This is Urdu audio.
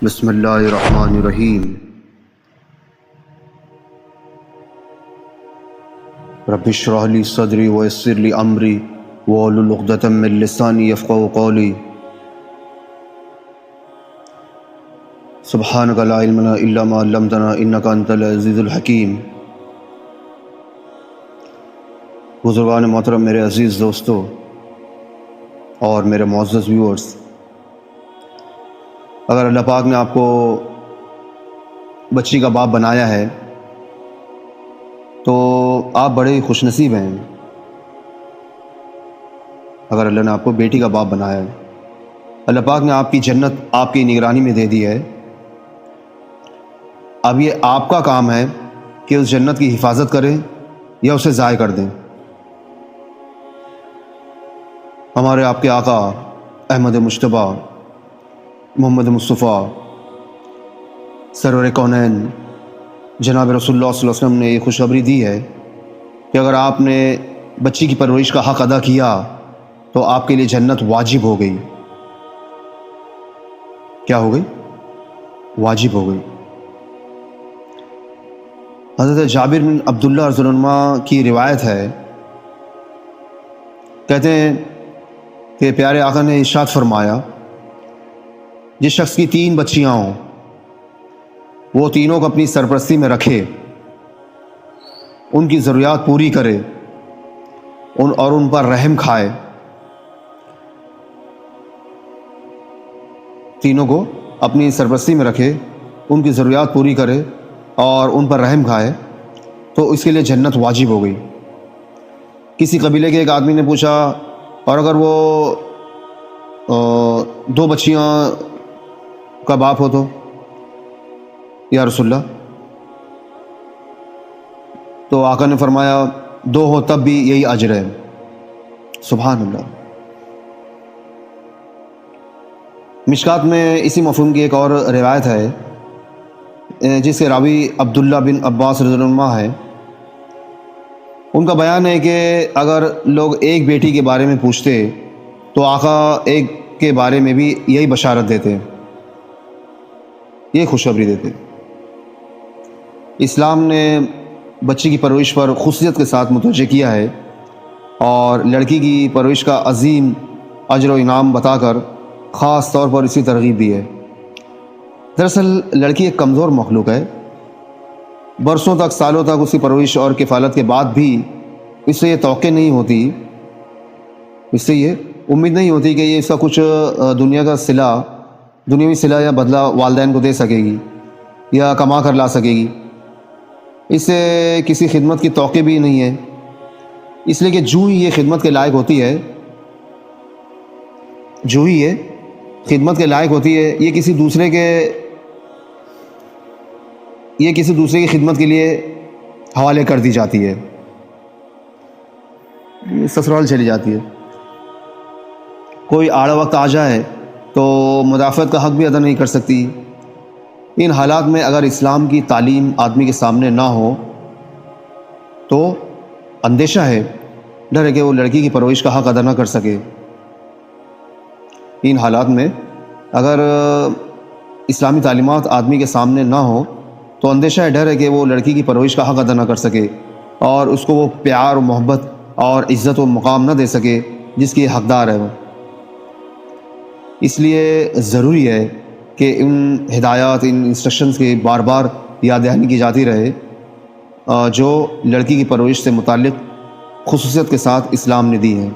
بسم اللہ الرحمن الرحیم۔ رب اشرح لی صدری ویسر لی امری واحلل عقدۃ من لسانی یفقہوا قولی۔ سبحانک لا علم لنا الا ما علمتنا انک انت العزیز الحکیم۔ بزرگان محترم، میرے عزیز دوستو اور میرے معزز ویورز، اگر اللہ پاک نے آپ کو بچی کا باپ بنایا ہے تو آپ بڑے ہی خوش نصیب ہیں۔ اگر اللہ نے آپ کو بیٹی کا باپ بنایا ہے، اللہ پاک نے آپ کی جنت آپ کی نگرانی میں دے دی ہے۔ اب یہ آپ کا کام ہے کہ اس جنت کی حفاظت کریں یا اسے ضائع کر دیں۔ ہمارے آپ کے آقا احمد مجتبیٰ محمد مصطفیٰ سرور کونین جناب رسول اللہ صلی اللہ علیہ وسلم نے یہ خوشخبری دی ہے کہ اگر آپ نے بچی کی پرورش کا حق ادا کیا تو آپ کے لیے جنت واجب ہو گئی۔ کیا ہو گئی؟ واجب ہو گئی۔ حضرت جابر بن عبداللہ رضی اللہ عنہ کی روایت ہے، کہتے ہیں کہ پیارے آقا نے ارشاد فرمایا، جس شخص کی 3 بچیاں ہوں وہ تینوں کو اپنی سرپرستی میں رکھے، ان کی ضروریات پوری کرے اور ان پر رحم کھائے۔ تینوں کو اپنی سرپرستی میں رکھے، ان کی ضروریات پوری کرے اور ان پر رحم کھائے تو اس کے لیے جنت واجب ہو گئی۔ کسی قبیلے کے ایک آدمی نے پوچھا، اور اگر وہ 2 بچیاں کا باپ ہو تو؟ یا رسول اللہ، تو آقا نے فرمایا 2 ہو تب بھی یہی اجر ہے۔ سبحان اللہ۔ مشکات میں اسی مفہوم کی ایک اور روایت ہے جس کے راوی عبداللہ بن عباس رضی اللہ عنہ ہے۔ ان کا بیان ہے کہ اگر لوگ ایک بیٹی کے بارے میں پوچھتے تو آقا ایک کے بارے میں بھی یہی بشارت دیتے، یہ خوشخبری دیتے۔ اسلام نے بچی کی پرورش پر خصوصیت کے ساتھ متوجہ کیا ہے اور لڑکی کی پرورش کا عظیم اجر و انعام بتا کر خاص طور پر اسی ترغیب دی ہے۔ دراصل لڑکی ایک کمزور مخلوق ہے، برسوں تک سالوں تک اس کی پرورش اور کفالت کے بعد بھی اس سے یہ توقع نہیں ہوتی، اس سے یہ امید نہیں ہوتی کہ یہ اس کا کچھ دنیاوی صلہ یا بدلہ والدین کو دے سکے گی یا کما کر لا سکے گی۔ اس سے کسی خدمت کی توقع بھی نہیں ہے، اس لیے کہ جو ہی یہ خدمت کے لائق ہوتی ہے یہ کسی دوسرے کی خدمت کے لیے حوالے کر دی جاتی ہے، سسرال چلی جاتی ہے۔ کوئی آڑا وقت آ جائے تو مدافعت کا حق بھی ادا نہیں کر سکتی۔ ان حالات میں اگر اسلام کی تعلیم آدمی کے سامنے نہ ہو تو اندیشہ ہے، ڈر ہے کہ وہ لڑکی کی پرورش کا حق ادا نہ کر سکے۔ ان حالات میں اگر اسلامی تعلیمات آدمی کے سامنے نہ ہو تو اندیشہ ہے، ڈر ہے کہ وہ لڑکی کی پرورش کا حق ادا نہ کر سکے اور اس کو وہ پیار و محبت اور عزت و مقام نہ دے سکے جس کی حقدار ہے وہ۔ اس لیے ضروری ہے کہ ان ہدایات، ان انسٹرکشنز کی بار بار یاد دہانی کی جاتی رہے جو لڑکی کی پرورش سے متعلق خصوصیت کے ساتھ اسلام نے دی ہیں۔